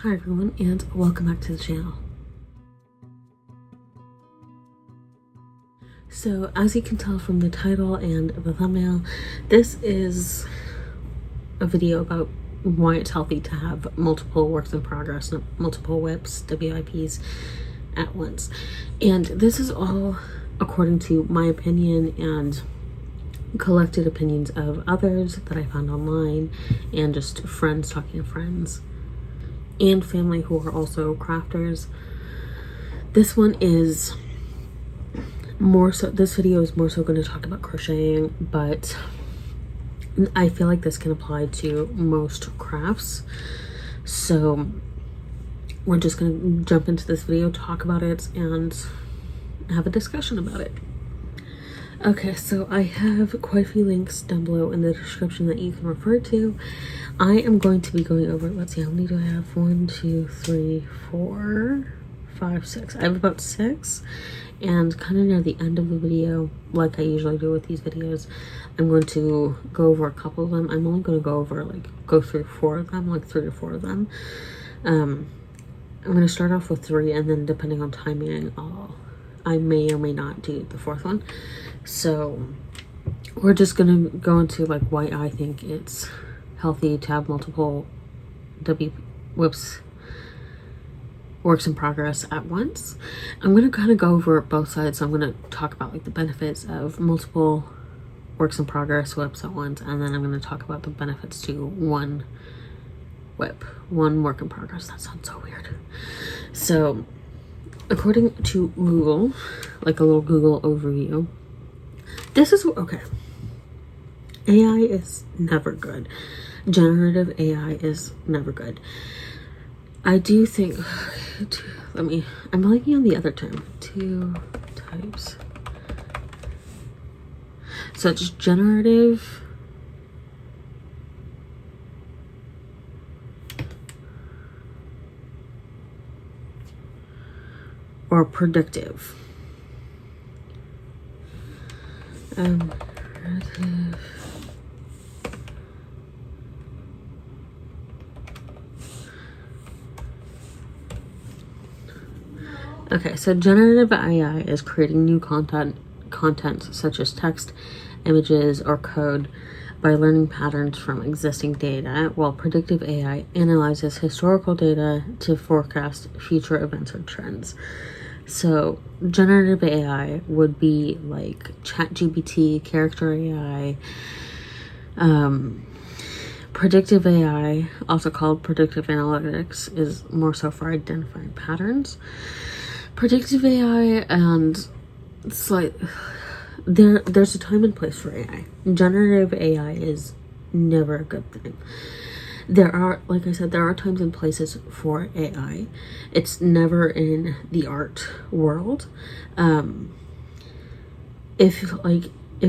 Hi everyone, and welcome back to the channel. So as you can tell from the title and the thumbnail, this is a video about why it's healthy to have multiple works in progress, multiple WIPs, WIPs at once. And this is all according to my opinion and collected opinions of others that I found online, and just friends talking to friends and family who are also crafters. This one is more so, this video is more so going to talk about crocheting, but I feel like this can apply to most crafts. So we're just going to jump into this video, talk about it, and have a discussion about it. Okay, so I have quite a few links down below in the description that you can refer to. I am going to be going over, let's see, how many do I have? 1, 2, 3, 4, 5, 6. I have about 6, and kind of near the end of the video, like I usually do with these videos, I'm going to go over a couple of them. I'm only going to go through 4 of them, like 3 or 4 of them. I'm going to start off with 3, and then depending on timing, I may or may not do the 4th one. So we're just gonna go into like why I think it's healthy to have multiple WIPs, works in progress, at once. I'm gonna kind of go over both sides. So I'm gonna talk about like the benefits of multiple works in progress WIPs at once, and then I'm gonna talk about the benefits to one WIP, one work in progress. That sounds so weird. So according to Google, like a little Google overview, this is okay. AI is never good. Generative AI is never good. I do think, I'm blanking on the other term. 2 types. So it's generative or predictive. Okay, so generative AI is creating new content such as text, images, or code by learning patterns from existing data, while predictive AI analyzes historical data to forecast future events or trends. So generative AI would be like ChatGPT, character AI. Predictive AI, also called predictive analytics, is more so for identifying patterns. Predictive AI, and it's like there's a time and place for AI. Generative AI is never a good thing. There are, like I said, there are times and places for AI. It's never in the art world. If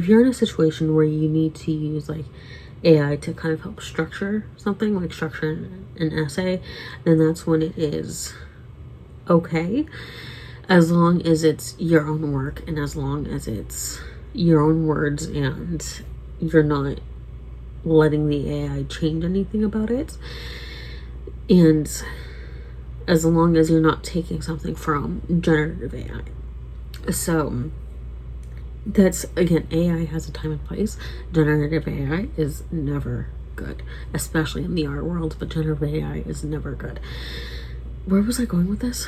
you're in a situation where you need to use like AI to kind of help structure something, like structure an essay, then that's when it is okay, as long as it's your own work and as long as it's your own words and you're not letting the AI change anything about it, and as long as you're not taking something from generative AI. So that's, again, AI has a time and place. Generative AI is never good, especially in the art world, but generative AI is never good. Where was I going with this?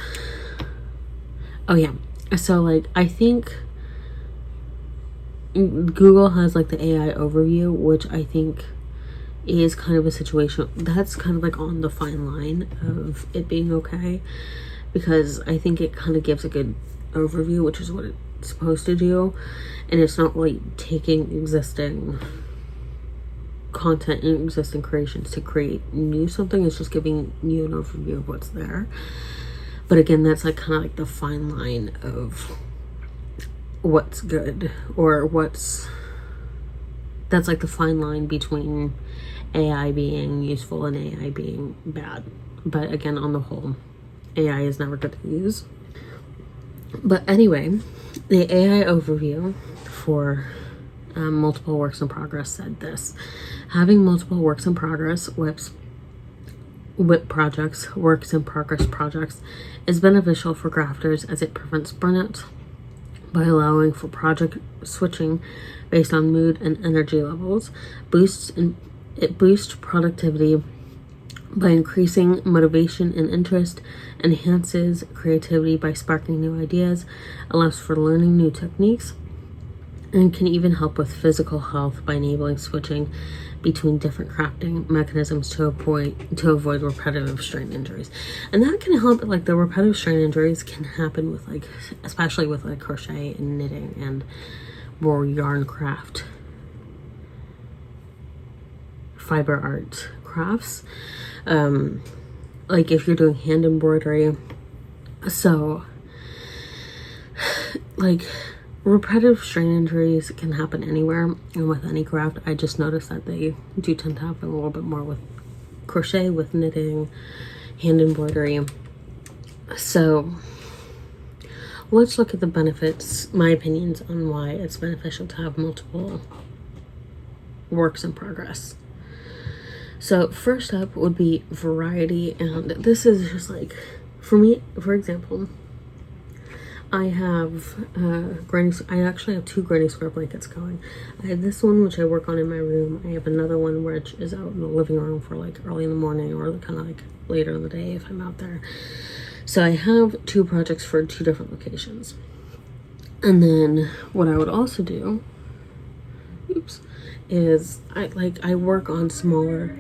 Oh yeah, so like I think Google has like the AI overview, which I think is kind of a situation that's kind of like on the fine line of it being okay, because I think it kind of gives a good overview, which is what it's supposed to do, and it's not really taking existing content and existing creations to create new something. It's just giving you an overview of what's there. But again, that's like kind of like the fine line of what's good, or that's like the fine line between AI being useful and AI being bad. But again, on the whole, AI is never good to use. But anyway, the AI overview for multiple works in progress said this: having multiple works in progress WIPs WIP projects, works in progress projects, is beneficial for crafters as it prevents burnout by allowing for project switching based on mood and energy levels. It boosts productivity by increasing motivation and interest, enhances creativity by sparking new ideas, allows for learning new techniques, and can even help with physical health by enabling switching between different crafting mechanisms to avoid repetitive strain injuries. And that can help, like the repetitive strain injuries can happen with like, especially with like crochet and knitting and more yarn craft, fiber art crafts. Like if you're doing hand embroidery, so like repetitive strain injuries can happen anywhere and with any craft. I just noticed that they do tend to happen a little bit more with crochet, with knitting, hand embroidery. So let's look at the benefits, my opinions on why it's beneficial to have multiple works in progress. So first up would be variety, and this is just like, for me, for example, I have I actually have 2 granny square blankets going. I have this one which I work on in my room. I have another one which is out in the living room for like early in the morning or kind of like later in the day if I'm out there. So I have 2 projects for 2 different locations. And then what I would also do, is I work on smaller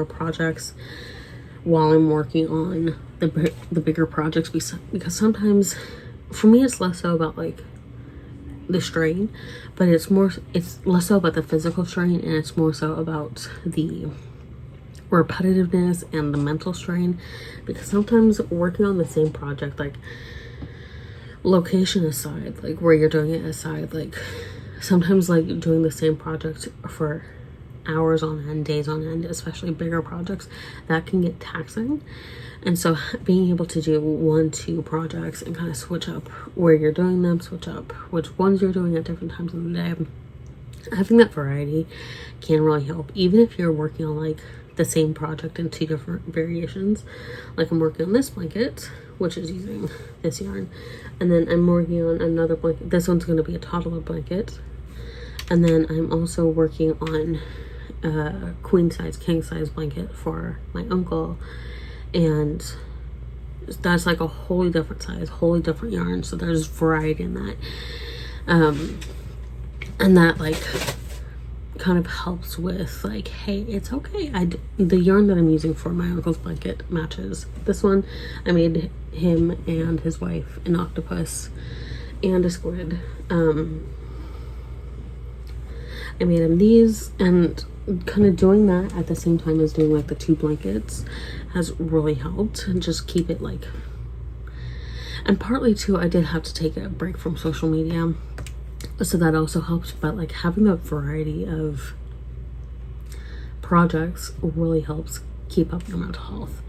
projects while I'm working on the bigger projects, because sometimes for me it's less so about like the strain, but it's less so about the physical strain, and it's more so about the repetitiveness and the mental strain, because sometimes working on the same project, like location aside, like where you're doing it aside, like sometimes like doing the same project for hours on end, days on end, especially bigger projects, that can get taxing. And so being able to do 1-2 projects and kind of switch up where you're doing them, switch up which ones you're doing at different times of the day, having that variety can really help. Even if you're working on like the same project in 2 different variations, like I'm working on this blanket, which is using this yarn, and then I'm working on another blanket. This one's going to be a toddler blanket, and then I'm also working on a queen size, king size blanket for my uncle, and that's like a wholly different size, wholly different yarn. So there's variety in that, and that like kind of helps with like, hey, it's okay, the yarn that I'm using for my uncle's blanket matches this one. I made him and his wife an octopus and a squid. I made him these, and kind of doing that at the same time as doing like the 2 blankets has really helped and just keep it like, and partly too I did have to take a break from social media, so that also helps. But like having a variety of projects really helps keep up your mental health.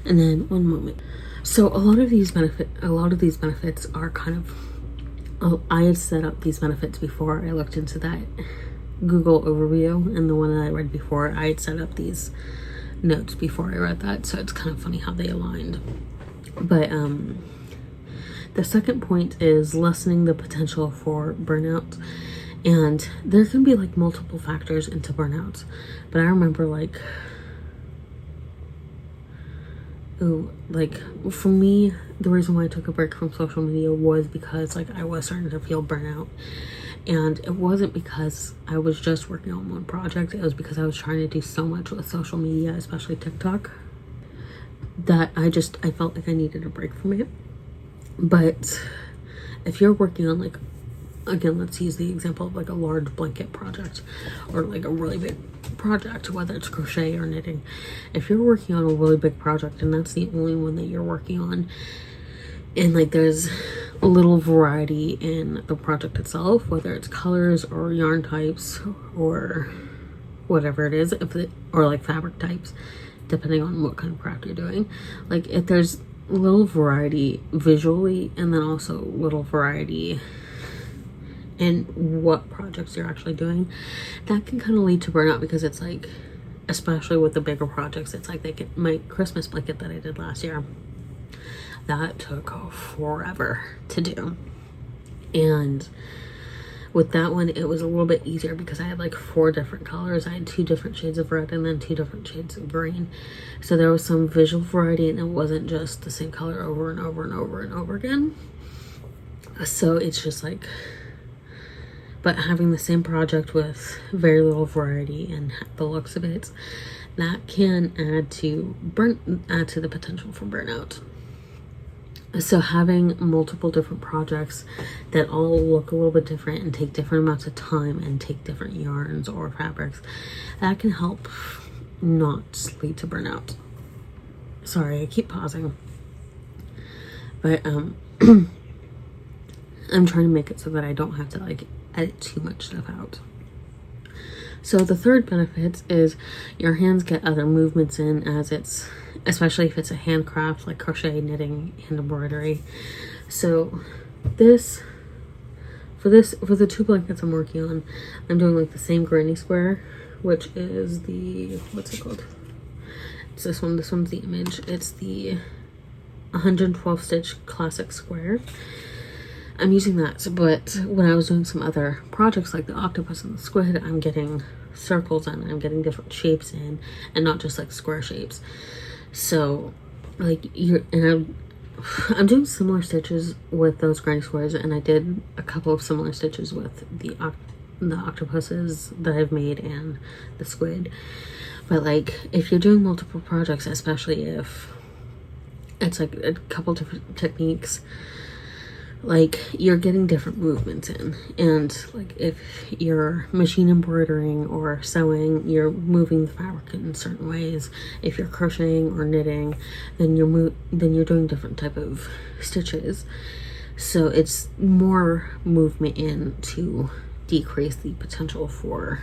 And then one moment, so a lot of these benefits are kind of, I had set up these benefits before I looked into that Google overview, and the one that I read before, I had set up these notes before I read that, so it's kind of funny how they aligned. But the second point is lessening the potential for burnout, and there can be like multiple factors into burnout. But I remember like for me, the reason why I took a break from social media was because like I was starting to feel burnout. And it wasn't because I was just working on one project, it was because I was trying to do so much with social media, especially TikTok, that I felt like I needed a break from it. But if you're working on like, again, let's use the example of like a large blanket project or like a really big project, whether it's crochet or knitting. If you're working on a really big project and that's the only one that you're working on, and like there's a little variety in the project itself, whether it's colors or yarn types or whatever it is, or like fabric types, depending on what kind of craft you're doing, like if there's little variety visually and then also little variety in what projects you're actually doing, that can kind of lead to burnout, because it's like especially with the bigger projects. It's like my Christmas blanket that I did last year, that took forever to do. And with that one, it was a little bit easier because I had like 4 different colors. I had 2 different shades of red and then 2 different shades of green. So there was some visual variety, and it wasn't just the same color over and over and over and over again. So it's just like, but having the same project with very little variety and the looks of it, that can add to the potential for burnout. So having multiple different projects that all look a little bit different and take different amounts of time and take different yarns or fabrics, that can help not lead to burnout. Sorry, I keep pausing. But I'm trying to make it so that I don't have to like edit too much stuff out. So the third benefit is your hands get other movements in, as it's, especially if it's a handcraft like crochet, knitting, and embroidery. So for the 2 blankets I'm working on, I'm doing like the same granny square, which is the, what's it called? It's this one. This one's the image. It's the 112 stitch classic square. I'm using that, but when I was doing some other projects like the octopus and the squid, I'm getting circles in, I'm getting different shapes in, and not just like square shapes. So like I'm doing similar stitches with those granny squares, and I did a couple of similar stitches with the octopuses that I've made and the squid. But like if you're doing multiple projects, especially if it's like a couple different techniques, like you're getting different movements in, and like if you're machine embroidering or sewing, you're moving the fabric in certain ways. If you're crocheting or knitting, then you're doing different type of stitches. So it's more movement in to decrease the potential for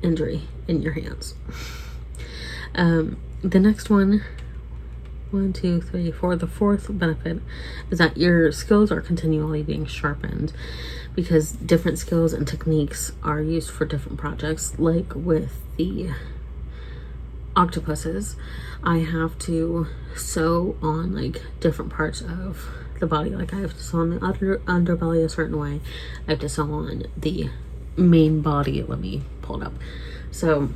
injury in your hands. The next one, 1, 2, 3, 4. The fourth benefit is that your skills are continually being sharpened, because different skills and techniques are used for different projects. Like with the octopuses, I have to sew on like different parts of the body. Like I have to sew on the underbelly a certain way. I have to sew on the main body. Let me pull it up. So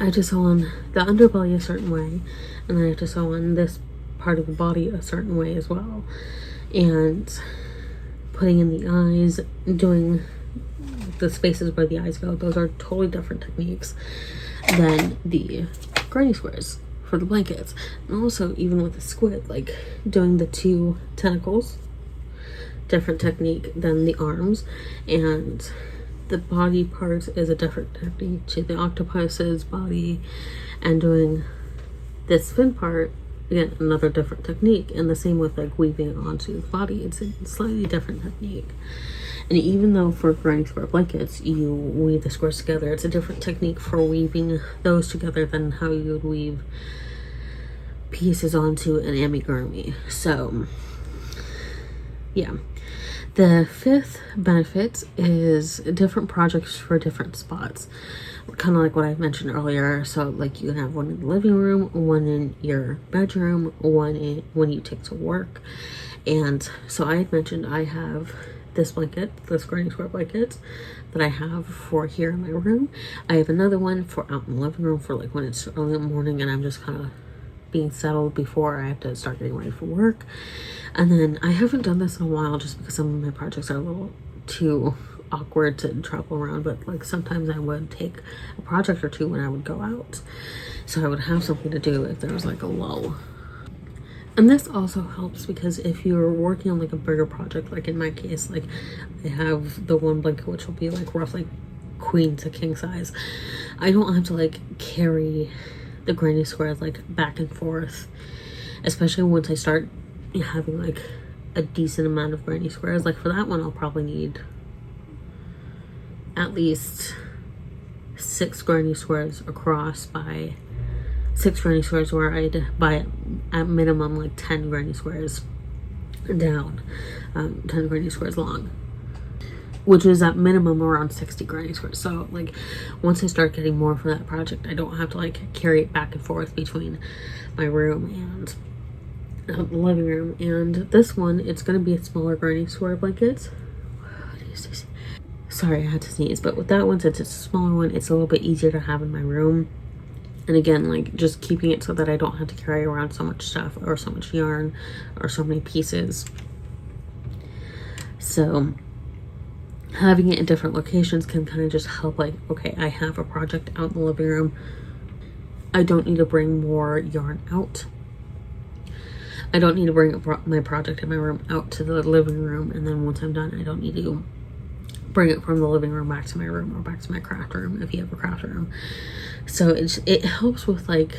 I have to sew on the underbelly a certain way, and then I have to sew on this part of the body a certain way as well. And putting in the eyes, doing the spaces where the eyes go, those are totally different techniques than the granny squares for the blankets. And also even with the squid, like doing the 2 tentacles, different technique than the arms, and the body part is a different technique to the octopus's body, and doing this fin part, again, another different technique. And the same with like weaving it onto the body, it's a slightly different technique. And even though for granny square blankets you weave the squares together, it's a different technique for weaving those together than how you would weave pieces onto an amigurumi. So yeah. The 5th benefit is different projects for different spots, kind of like what I mentioned earlier. So like you can have one in the living room, one in your bedroom, one when you take to work. And so I had mentioned I have this blanket, this granny square blanket that I have for here in my room. I have another one for out in the living room for like when it's early in the morning and I'm just kind of being settled before I have to start getting ready for work. And then I haven't done this in a while just because some of my projects are a little too awkward to travel around, but like sometimes I would take a project or 2 when I would go out, so I would have something to do if there was like a lull. And this also helps because if you're working on like a bigger project, like in my case, like I have the one blanket which will be like roughly queen to king size, I don't have to like carry the granny squares like back and forth, especially once I start having like a decent amount of granny squares. Like for that one I'll probably need at least 6 granny squares across by 6 granny squares where I'd buy at minimum like 10 granny squares down, 10 granny squares long. which is at minimum around 60 granny squares. So like once I start getting more for that project, I don't have to like carry it back and forth between my room and the living room. And this one, it's going to be a smaller granny square blanket. Sorry, I had to sneeze. But with that one, since it's a smaller one, it's a little bit easier to have in my room. And again, like just keeping it so that I don't have to carry around so much stuff or so much yarn or so many pieces. So having it in different locations can kind of just help, like, okay, I have a project out in the living room. I don't need to bring more yarn out. I don't need to bring my project in my room out to the living room. And then once I'm done, I don't need to bring it from the living room back to my room or back to my craft room if you have a craft room. So it helps with, like,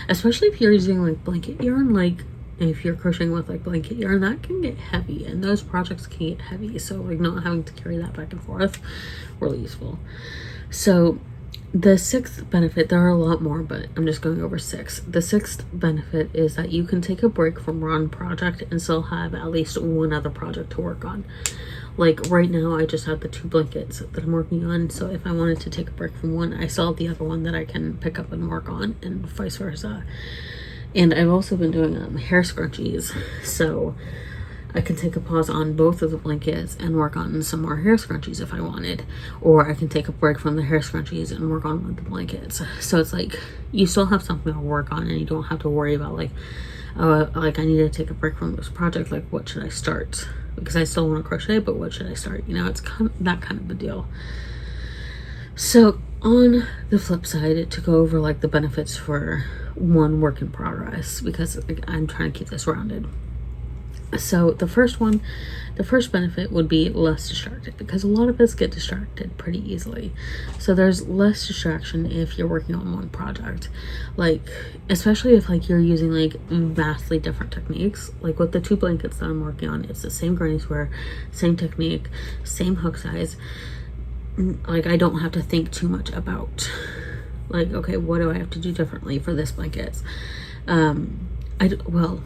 especially if you're using like blanket yarn, like if you're crocheting with like blanket yarn, that can get heavy, and those projects can get heavy. So like not having to carry that back and forth, really useful. So the sixth benefit, there are a lot more, but I'm just going over 6. The sixth benefit is that you can take a break from one project and still have at least one other project to work on. Like right now, I just have the 2 blankets that I'm working on. So if I wanted to take a break from one, I still have the other one that I can pick up and work on, and vice versa. And I've also been doing hair scrunchies. So I can take a pause on both of the blankets and work on some more hair scrunchies if I wanted. Or I can take a break from the hair scrunchies and work on one of the blankets. So it's like you still have something to work on, and you don't have to worry about like, like I need to take a break from this project. Like, what should I start? Because I still want to crochet, but what should I start? You know, it's kind of that kind of a deal. So on the flip side, to go over like the benefits for one work in progress, because I'm trying to keep this rounded. So the first benefit would be less distracted, because a lot of us get distracted pretty easily. So there's less distraction if you're working on one project, like especially if like you're using like vastly different techniques. Like with the 2 blankets that I'm working on, it's the same granny square, same technique, same hook size. Like I don't have to think too much about like, okay, what do I have to do differently for this blanket? Well,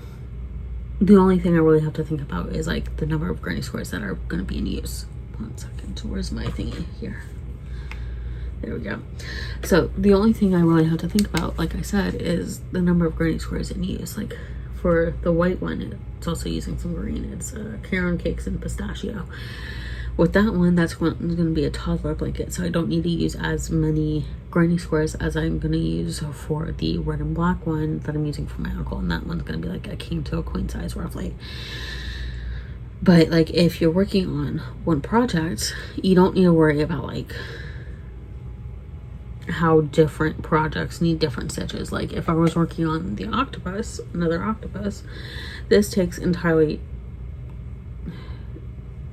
the only thing I really have to think about is like the number of granny squares that are going to be in use. 1 second, where's my thingy here? There we go. So the only thing I really have to think about, like I said, is the number of granny squares in use. Like for the white one, it's also using some green. It's Caron Cakes and Pistachio. With that one, that's going to be a toddler blanket, so I don't need to use as many granny squares as I'm going to use for the red and black one that I'm using for my uncle, and that one's going to be like a king to a queen size roughly. But like if you're working on one project, you don't need to worry about like how different projects need different stitches. Like if I was working on the octopus, another octopus, this takes entirely,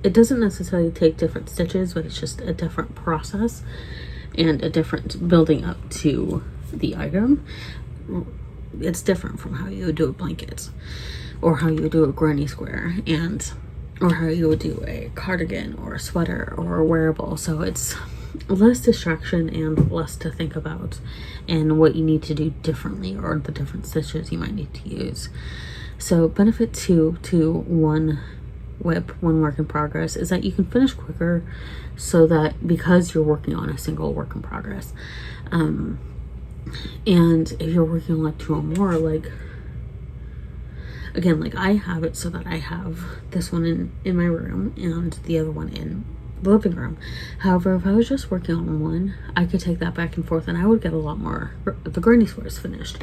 it doesn't necessarily take different stitches, but it's just a different process and a different building up to the item. It's different from how you would do a blanket or how you would do a granny square, and or how you would do a cardigan or a sweater or a wearable. So it's less distraction and less to think about, and what you need to do differently or the different stitches you might need to use. So benefit 2 to one work in progress is that you can finish quicker, so that because you're working on a single work in progress, and if you're working on like 2 or more, like again, like I have it so that I have this one in my room and the other one in the living room. However, if I was just working on one, I could take that back and forth and I would get a lot more of the granny squares finished.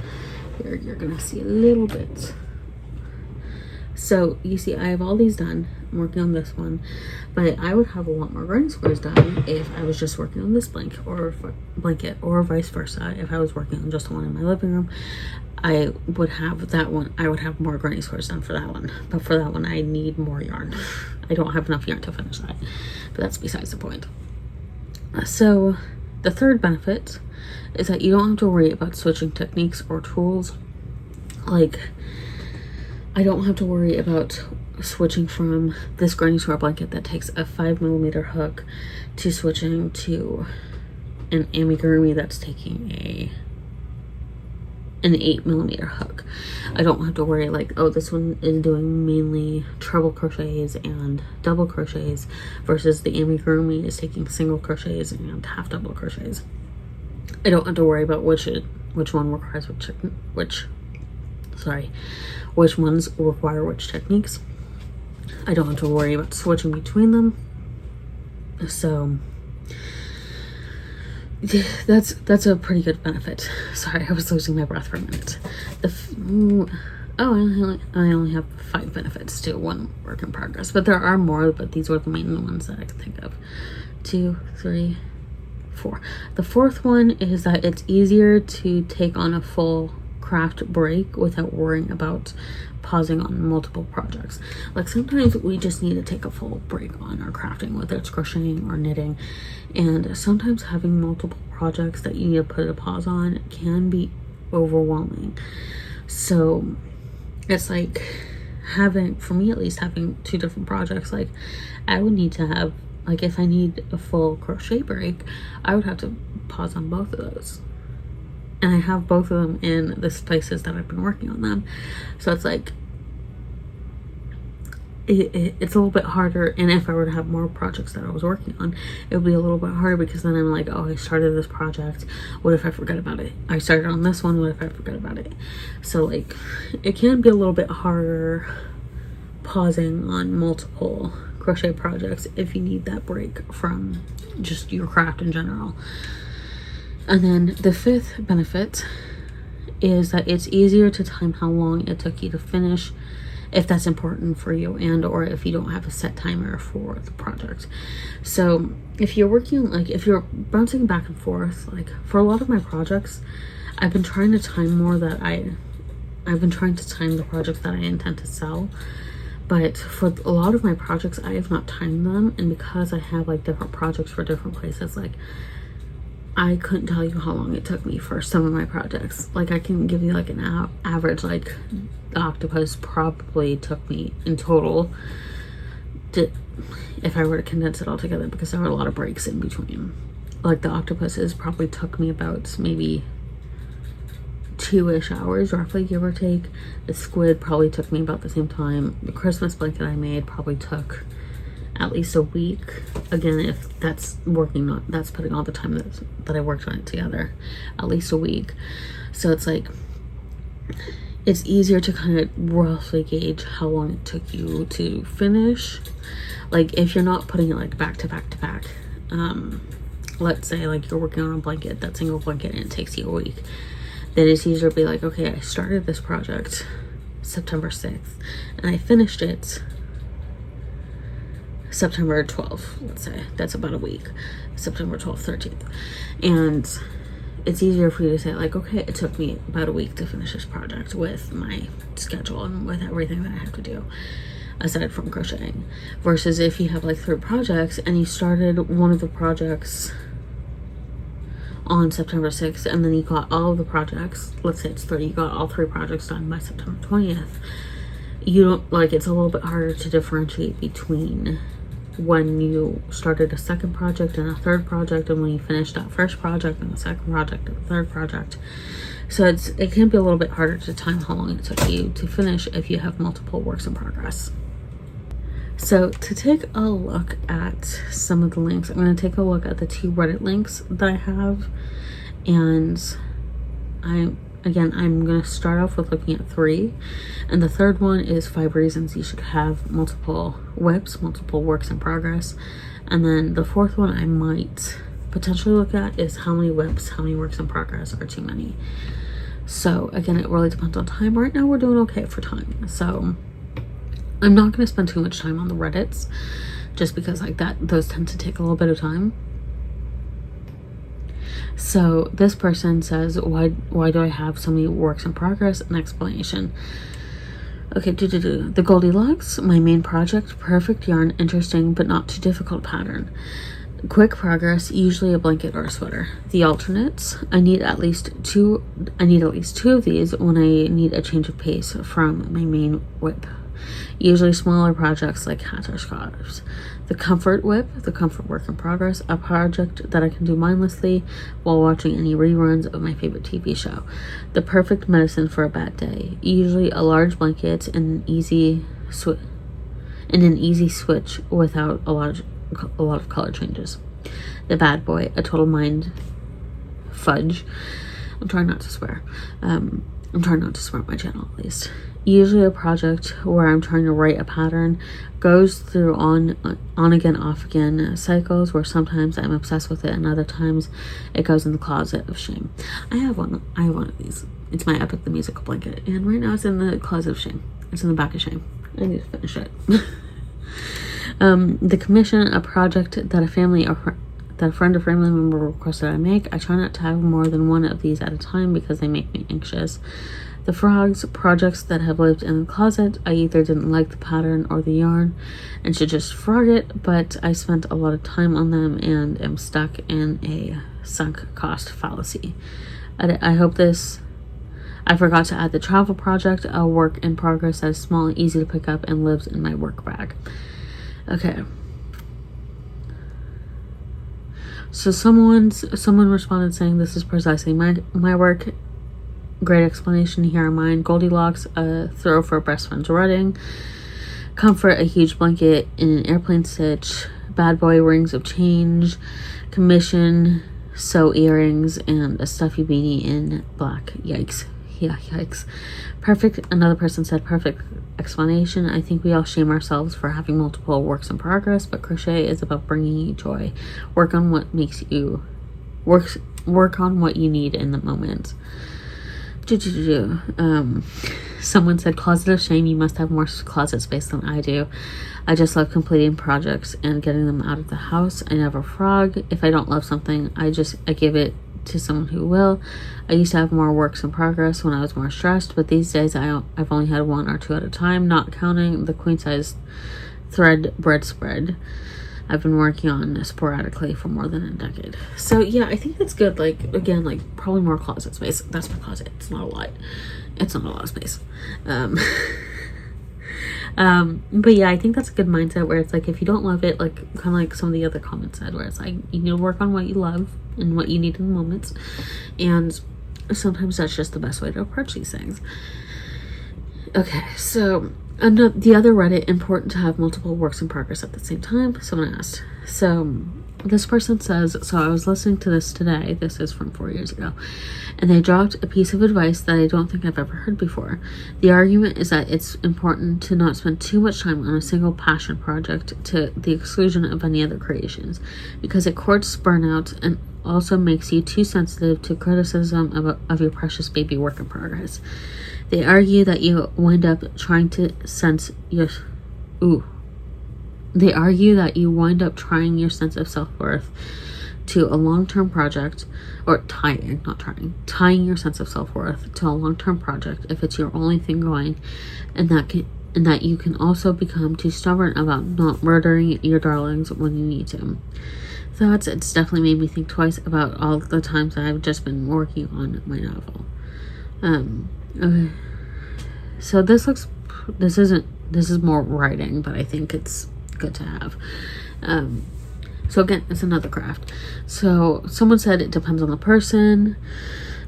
Here you're gonna see a little bit. So you see I have all these done. I'm working on this one, but I would have a lot more granny squares done if I was just working on this blanket, or vice versa. If I was working on just the one in my living room, I would have that one. I would have more granny squares done for that one, but for that one I need more yarn. I don't have enough yarn to finish that, but that's besides the point. So the third benefit is that you don't have to worry about switching techniques or tools. Like I don't have to worry about switching from this granny square blanket that takes a 5mm hook to switching to an amigurumi that's taking a an 8mm hook. I don't have to worry like, oh, this one is doing mainly treble crochets and double crochets versus the amigurumi is taking single crochets and half double crochets. I don't have to worry about which one requires which ones require which techniques. I don't have to worry about switching between them. So that's a pretty good benefit. Sorry, I was losing my breath for a minute. I only have 5 benefits to one work in progress, but there are more, but these were the main ones that I could think of. 2, 3, 4. The fourth one is that it's easier to take on a full craft break without worrying about pausing on multiple projects. Like sometimes we just need to take a full break on our crafting, whether it's crocheting or knitting, and sometimes having multiple projects that you need to put a pause on can be overwhelming. So it's like for me at least, having 2 different projects, like I would need to have, like if I need a full crochet break, I would have to pause on both of those. And I have both of them in the places that I've been working on them. So it's like, it's a little bit harder. And if I were to have more projects that I was working on, it would be a little bit harder because then I'm like, oh, I started this project. What if I forget about it? I started on this one. What if I forget about it? So like, it can be a little bit harder pausing on multiple crochet projects if you need that break from just your craft in general. And then the 5th benefit is that it's easier to time how long it took you to finish, if that's important for you, and or if you don't have a set timer for the project. So if you're working, like if you're bouncing back and forth, like for a lot of my projects, I've been trying to time more that I've been trying to time the projects that I intend to sell. But for a lot of my projects, I have not timed them, and because I have like different projects for different places, like I couldn't tell you how long it took me for some of my projects. Like I can give you like an average, like the octopus probably took me in total, if I were to condense it all together, because there were a lot of breaks in between. Like the octopuses probably took me about maybe 2-ish hours roughly, give or take. The squid probably took me about the same time. The Christmas blanket I made probably took at least a week. Again, if that's that's putting all the time that I worked on it together, at least a week. So it's like, it's easier to kind of roughly gauge how long it took you to finish. Like if you're not putting it like back to back to back, let's say like you're working on a blanket, that single blanket, and it takes you a week, then it's easier to be like, okay, I started this project September 6th and I finished it September 12th, let's say. That's about a week. September 12th, 13th. And it's easier for you to say like, okay, it took me about a week to finish this project with my schedule and with everything that I have to do aside from crocheting. Versus if you have like 3 projects and you started one of the projects on September 6th and then you got all of the projects, let's say it's 30, you got all 3 projects done by September 20th. You don't, like, it's a little bit harder to differentiate between when you started a second project and a third project, and when you finished that first project and the second project and the third project. So it can be a little bit harder to time how long it took you to finish if you have multiple works in progress. So to take a look at some of the links, I'm going to take a look at the 2 Reddit links that I have, and I'm going to start off with looking at 3, and the third one is 5 reasons you should have multiple WIPs, multiple works in progress. And then the 4th one I might potentially look at is how many WIPs, how many works in progress are too many. So again, it really depends on time. Right now we're doing okay for time, so I'm not going to spend too much time on the Reddits, just because like those tend to take a little bit of time. So this person says, why do I have so many works in progress? An explanation. Okay, the Goldilocks, my main project, perfect yarn, interesting but not too difficult pattern. Quick progress, usually a blanket or a sweater. The alternates, I need at least two of these when I need a change of pace from my main WIP usually smaller projects like hats or scarves. The comfort whip, the comfort work in progress, a project that I can do mindlessly while watching any reruns of my favorite TV show. The perfect medicine for a bad day, usually a large blanket and an easy switch without a lot of color changes. The bad boy, a total mind fudge. I'm trying not to swear. I'm trying not to swear on my channel, at least. Usually a project where I'm trying to write a pattern, goes through on again, off again cycles where sometimes I'm obsessed with it and other times it goes in the closet of shame. I have one of these. It's my Epic the Musical blanket, and right now it's in the closet of shame. It's in the back of shame. I need to finish it. The commission, a project that a friend or family member requested I make. I try not to have more than one of these at a time because they make me anxious. The frogs, projects that have lived in the closet. I either didn't like the pattern or the yarn and should just frog it, but I spent a lot of time on them and am stuck in a sunk cost fallacy. I hope this... I forgot to add the travel project, a work in progress that is small and easy to pick up and lives in my work bag. Okay. So someone responded saying this is precisely my work. Great explanation. Here are mine. Goldilocks, a throw for a best friend's wedding. Comfort, a huge blanket in an airplane stitch. Bad boy, rings of change. Commission, sew earrings and a stuffy beanie in black. Yikes. Yeah, yikes. Perfect. Another person said perfect explanation. I think we all shame ourselves for having multiple works in progress, but crochet is about bringing you joy. Work on what makes you work on what you need in the moment. Someone said closet of shame. You must have more closet space than I do. I just love completing projects and getting them out of the house. I never frog. If I don't love something, I give it to someone who will. I used to have more works in progress when I was more stressed, but these days I've only had one or two at a time, not counting the queen size thread bread spread I've been working on sporadically for more than a decade. So yeah, I think that's good. Like, again, like probably more closet space. That's my closet. It's not a lot. It's not a lot of space. But yeah, I think that's a good mindset where it's like, if you don't love it, like kind of like some of the other comments said, where it's like, you need to work on what you love and what you need in the moments. And sometimes that's just the best way to approach these things. Okay, so the other Reddit, important to have multiple works in progress at the same time, someone asked. So this person says, so I was listening to this today, this is from 4 years ago, and they dropped a piece of advice that I don't think I've ever heard before. The argument is that it's important to not spend too much time on a single passion project to the exclusion of any other creations, because it courts burnout and also makes you too sensitive to criticism of your precious baby work in progress. They argue that you wind up trying your sense of self-worth to a long-term project, or tying your sense of self-worth to a long-term project if it's your only thing going, and that you can also become too stubborn about not murdering your darlings when you need to. Thoughts. It's definitely made me think twice about all the times I've just been working on my novel. Okay. So this is more writing, but I think it's good to have. So again, it's another craft. So someone said it depends on the person.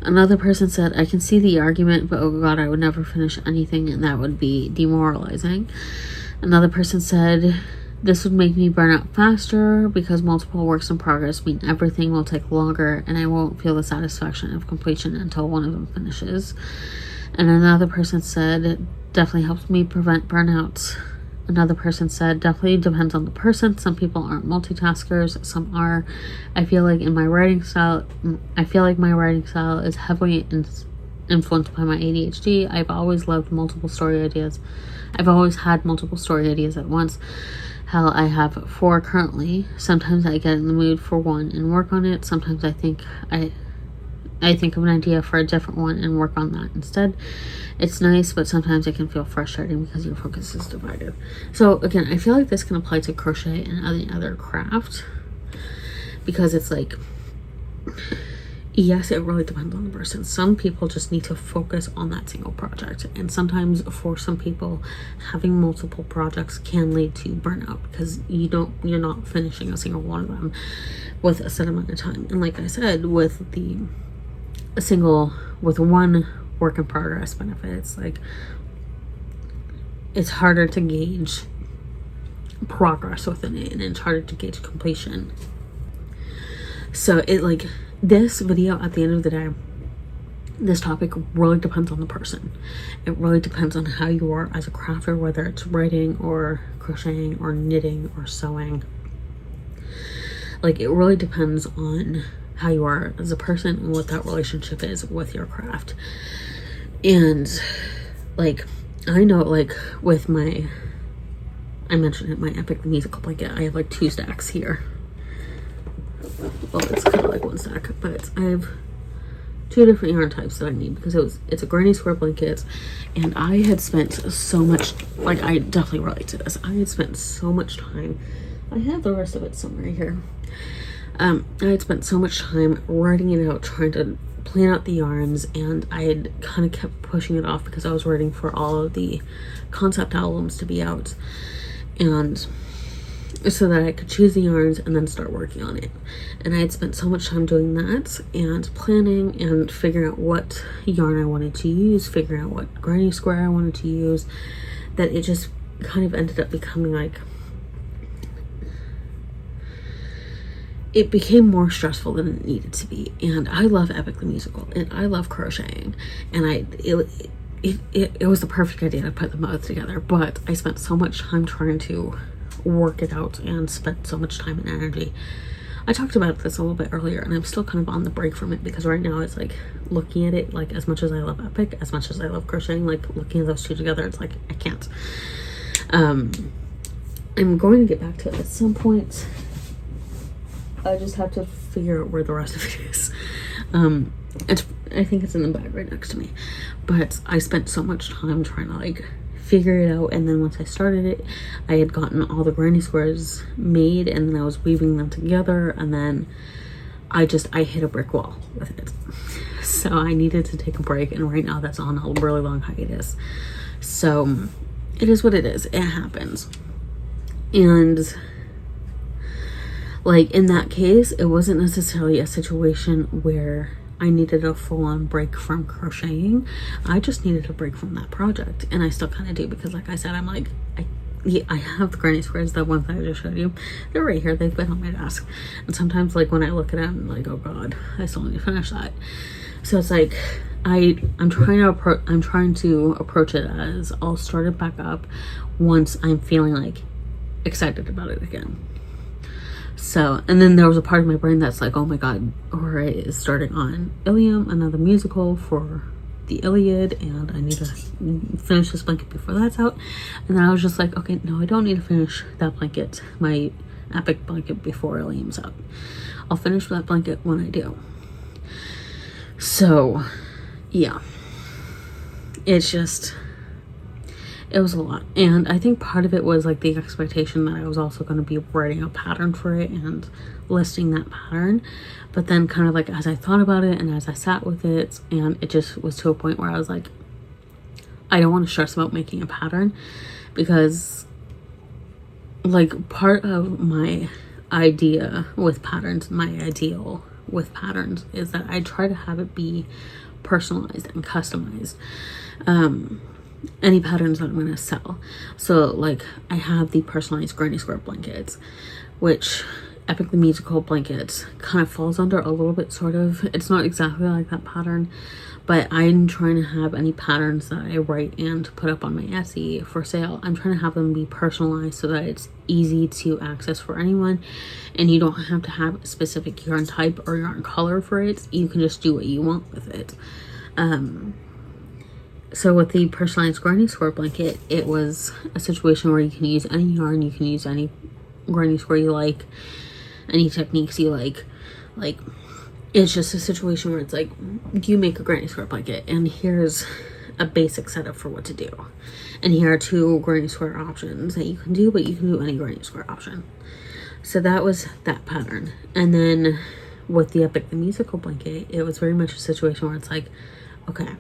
Another person said, I can see the argument, but oh god, I would never finish anything and that would be demoralizing. Another person said, this would make me burn out faster because multiple works in progress mean everything will take longer and I won't feel the satisfaction of completion until one of them finishes. And another person said, definitely helps me prevent burnouts. Another person said, definitely depends on the person. Some people aren't multitaskers, some are. I feel like my writing style is heavily influenced by my ADHD. I've always loved multiple story ideas. I've always had multiple story ideas at once. Hell, I have 4 currently. Sometimes I get in the mood for one and work on it. Sometimes I think of an idea for a different one and work on that instead. It's nice, but sometimes it can feel frustrating because your focus is divided. So again, I feel like this can apply to crochet and any other craft, because it's like, yes, it really depends on the person. Some people just need to focus on that single project, and sometimes for some people having multiple projects can lead to burnout because you're not finishing a single one of them with a set amount of time. And like I said, with one work in progress benefits, like it's harder to gauge progress within it, and it's harder to gauge completion. So this video, at the end of the day, this topic really depends on the person. It really depends on how you are as a crafter, whether it's writing or crocheting or knitting or sewing. Like, it really depends on how you are as a person and what that relationship is with your craft. And like, I know, like, with I mentioned it, my Epic the Musical blanket, I have like 2 stacks here. Well, it's kind of like 1 stack, but I have 2 different yarn types that I need because it's a granny square blanket, and I had spent so much, like, I definitely relate to this. I had spent so much time, I have the rest of it somewhere here. I had spent so much time writing it out, trying to plan out the yarns, and I had kind of kept pushing it off because I was waiting for all of the concept albums to be out, and so that I could choose the yarns and then start working on it. And I had spent so much time doing that and planning and figuring out what yarn I wanted to use, figuring out what granny square I wanted to use, that it just kind of ended up becoming like, it became more stressful than it needed to be. And I love Epic the Musical, and I love crocheting, and it was the perfect idea to put them both together, but I spent so much time trying to work it out and spent so much time and energy. I talked about this a little bit earlier, and I'm still kind of on the break from it because right now it's like, looking at it, like, as much as I love Epic, as much as I love crocheting, like, looking at those 2 together, it's like, I can't. I'm going to get back to it at some point. I just have to figure out where the rest of it is. I think it's in the bag right next to me, but I spent so much time trying to like figure it out, and then once I started it, I had gotten all the granny squares made, and then I was weaving them together, and then I hit a brick wall with it. So I needed to take a break, and right now that's on a really long hiatus. So it is what it is. It happens. And like, in that case, it wasn't necessarily a situation where I needed a full-on break from crocheting. I just needed a break from that project, and I still kind of do, because like I said, I'm like, I have the granny squares, the ones that I just showed you. They're right here. They've been on my desk, and sometimes like when I look at them, I'm like, oh god, I still need to finish that. So it's like, I'm trying to approach it as I'll start it back up once I'm feeling like excited about it again. So, and then there was a part of my brain that's like, oh my god, Jorge is starting on Ilium, another musical for the Iliad, and I need to finish this blanket before that's out. And then I was just like, okay, no, I don't need to finish that blanket, my Epic blanket, before Ilium's out. I'll finish that blanket when I do. So yeah, it's just, it was a lot. And I think part of it was like the expectation that I was also going to be writing a pattern for it and listing that pattern. But then kind of like as I thought about it and as I sat with it, and it just was to a point where I was like, I don't want to stress about making a pattern, because like part of my idea with patterns, my ideal with patterns, is that I try to have it be personalized and customized. Any patterns that I'm going to sell. So like, I have the personalized granny square blankets, which Epic the Musical blanket kind of falls under a little bit, sort of. It's not exactly like that pattern, but I'm trying to have any patterns that I write and put up on my Etsy for sale, I'm trying to have them be personalized so that it's easy to access for anyone, and you don't have to have a specific yarn type or yarn color for it. You can just do what you want with it. So with the personalized granny square blanket, it was a situation where you can use any yarn, you can use any granny square you like, any techniques you like. Like, it's just a situation where it's like, you make a granny square blanket, and here's a basic setup for what to do. And here are 2 granny square options that you can do, but you can do any granny square option. So that was that pattern. And then with the Epic the Musical blanket, it was very much a situation where it's like, okay,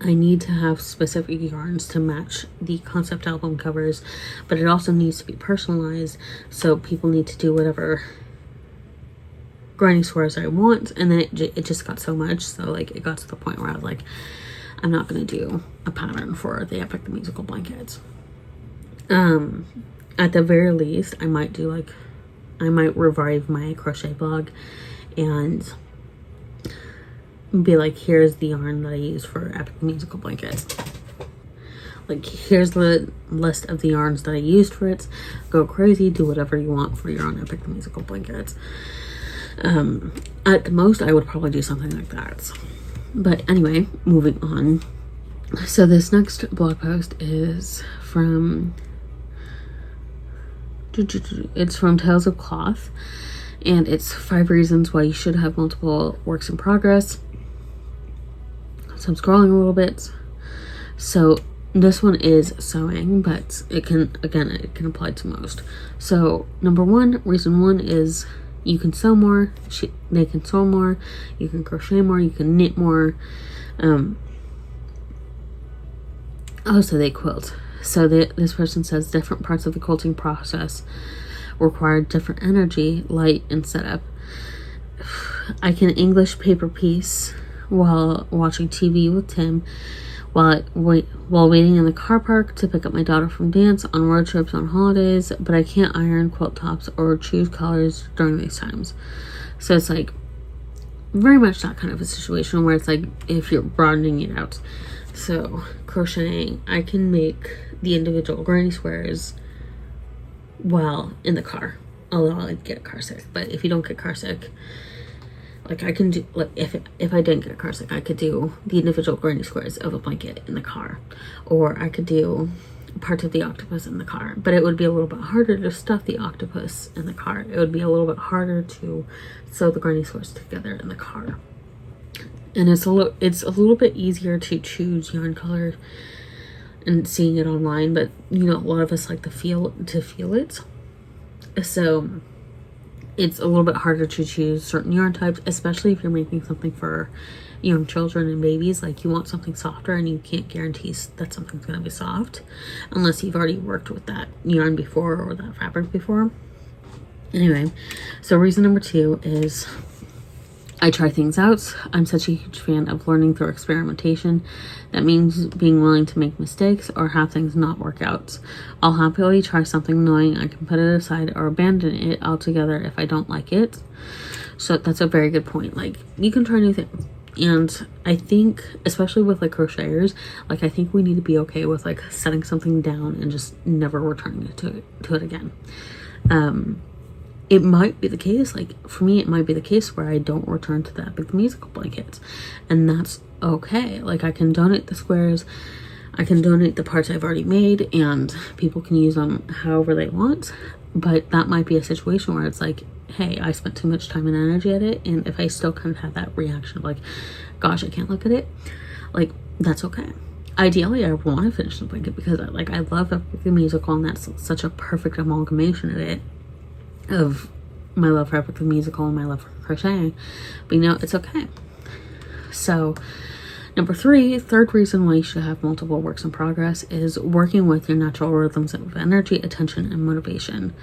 I need to have specific yarns to match the concept album covers, but it also needs to be personalized, so people need to do whatever grinding squares I want. And then it just got so much, so like it got to the point where I was like, I'm not going to do a pattern for the Epic the Musical blankets. At the very least, I might revive my crochet blog and be like, here's the yarn that I use for Epic the Musical blanket. Like, here's the list of the yarns that I used for it. Go crazy, do whatever you want for your own Epic the Musical blankets. At the most, I would probably do something like that. But anyway, moving on. So this next blog post is from Tales of Cloth, and it's 5 reasons why you should have multiple works in progress. So I'm scrolling a little bit. So this one is sewing, but it can apply to most. So reason one is you can sew more, they can sew more, you can crochet more, you can knit more. So they quilt. So this person says different parts of the quilting process require different energy, light, and setup. I can English paper piece while watching TV with Tim, while waiting in the car park to pick up my daughter from dance, on road trips, on holidays, but I can't iron quilt tops or choose colors during these times. So it's like very much that kind of a situation where it's like if you're broadening it out. So crocheting, I can make the individual granny squares while in the car, although I'd get car sick. But if you don't get car sick, like I can do, like if I didn't get car sick, I could do the individual granny squares of a blanket in the car, or I could do parts of the octopus in the car. But it would be a little bit harder to stuff the octopus in the car. It would be a little bit harder to sew the granny squares together in the car. And it's a little bit easier to choose yarn color and seeing it online, but you know, a lot of us like to feel it. So it's a little bit harder to choose certain yarn types, especially if you're making something for young children and babies. Like, you want something softer and you can't guarantee that something's going to be soft unless you've already worked with that yarn before or that fabric before. Anyway, so reason number 2 is I try things out. I'm such a huge fan of learning through experimentation. That means being willing to make mistakes or have things not work out. I'll happily try something knowing I can put it aside or abandon it altogether if I don't like it. So that's a very good point. Like, you can try new things. And I think, especially with like crocheters, like I think we need to be okay with like setting something down and just never returning to it again. It might be the case, like for me, it might be the case where I don't return to that Epic the Musical blankets, and that's okay. Like, I can donate the squares, I can donate the parts I've already made, and people can use them however they want. But that might be a situation where it's like, hey, I spent too much time and energy at it, and if I still kind of have that reaction of like, gosh, I can't look at it, like, that's okay. Ideally, I want to finish the blanket because I love Epic the Musical, and that's such a perfect amalgamation of it, of my love for Epic the Musical and my love for crocheting. But you know, it's okay. So number 3, third reason why you should have multiple works in progress is working with your natural rhythms of energy, attention, and motivation.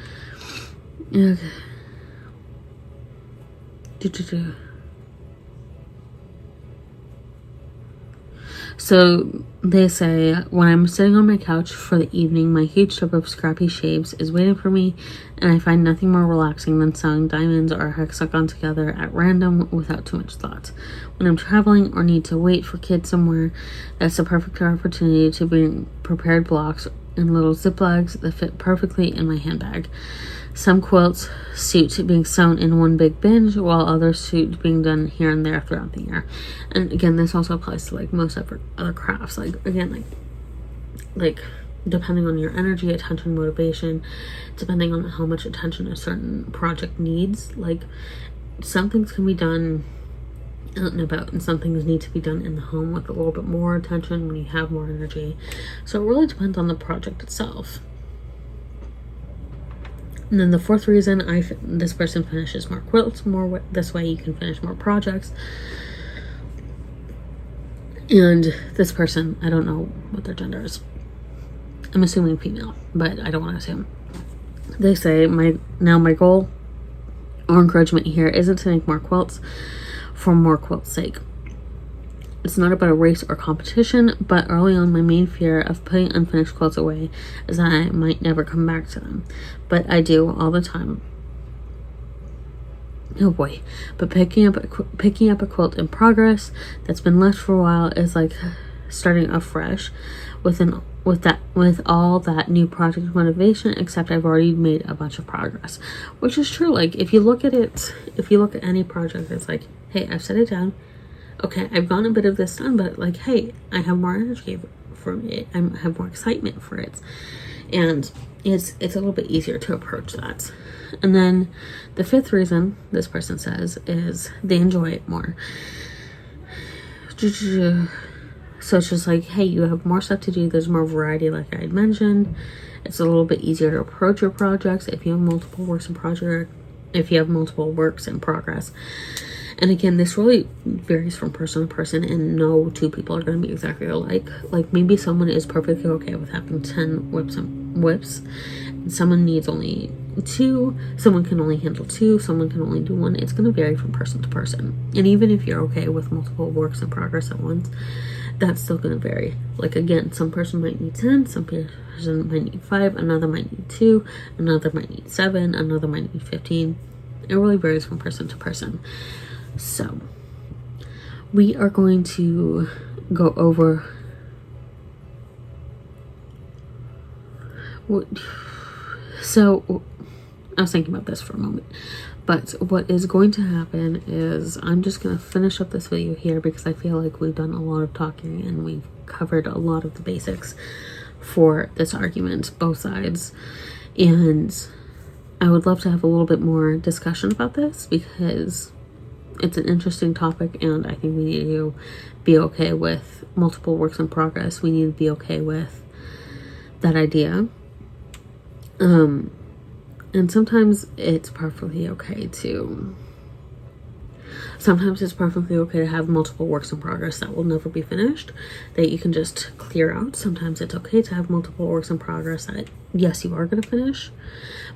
Okay. So they say, when I'm sitting on my couch for the evening, my huge tub of scrappy shapes is waiting for me, and I find nothing more relaxing than sewing diamonds or hexagon together at random without too much thought. When I'm traveling or need to wait for kids somewhere, that's the perfect opportunity to bring prepared blocks in little ziplocs that fit perfectly in my handbag. Some quilts suit being sewn in one big binge, while others suit being done here and there throughout the year. And again, this also applies to like most other crafts. Like, again, like depending on your energy, attention, motivation, depending on how much attention a certain project needs, like some things can be done out and about, and some things need to be done in the home with a little bit more attention when you have more energy. So it really depends on the project itself. And then the fourth reason, this person finishes more quilts more. This way you can finish more projects. And this person, I don't know what their gender is. I'm assuming female, but I don't want to assume. They say, my goal or encouragement here isn't to make more quilts for more quilts' sake. It's not about a race or competition, but early on my main fear of putting unfinished quilts away is that I might never come back to them. But I do all the time. Oh boy. But picking up a quilt in progress that's been left for a while is like starting afresh with all that new project motivation, except I've already made a bunch of progress. Which is true. Like if you look at any project, it's like, hey, I've set it down. Okay, I've gotten a bit of this done, but like, hey, I have more energy from it. I have more excitement for it. And it's a little bit easier to approach that. And then the fifth reason this person says is they enjoy it more. So it's just like, hey, you have more stuff to do. There's more variety, like I had mentioned. It's a little bit easier to approach your projects if you have multiple works in progress. And again, this really varies from person to person, and no two people are going to be exactly alike. Like maybe someone is perfectly okay with having 10 whips, and someone needs only 2, someone can only handle 2, someone can only do 1. It's going to vary from person to person. And even if you're okay with multiple works in progress at once, that's still going to vary. Like again, some person might need 10, some person might need 5, another might need 2, another might need 7, another might need 15. It really varies from person to person. So we are going to go over I was thinking about this for a moment, but what is going to happen is I'm just going to finish up this video here because I feel like we've done a lot of talking and we've covered a lot of the basics for this argument, both sides. And I would love to have a little bit more discussion about this because it's an interesting topic, and I think we need to be okay with multiple works in progress. We need to be okay with that idea. And sometimes it's perfectly okay to have multiple works in progress that will never be finished, that you can just clear out. Sometimes it's okay to have multiple works in progress that, yes, you are going to finish,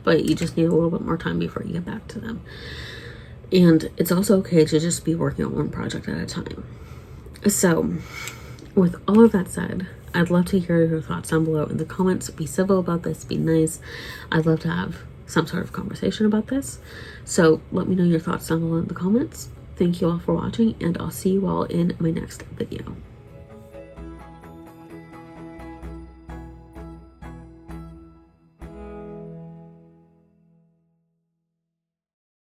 but you just need a little bit more time before you get back to them. And it's also okay to just be working on one project at a time. So, with all of that said, I'd love to hear your thoughts down below in the comments. Be civil about this, be nice. I'd love to have some sort of conversation about this. So, let me know your thoughts down below in the comments. Thank you all for watching, and I'll see you all in my next video.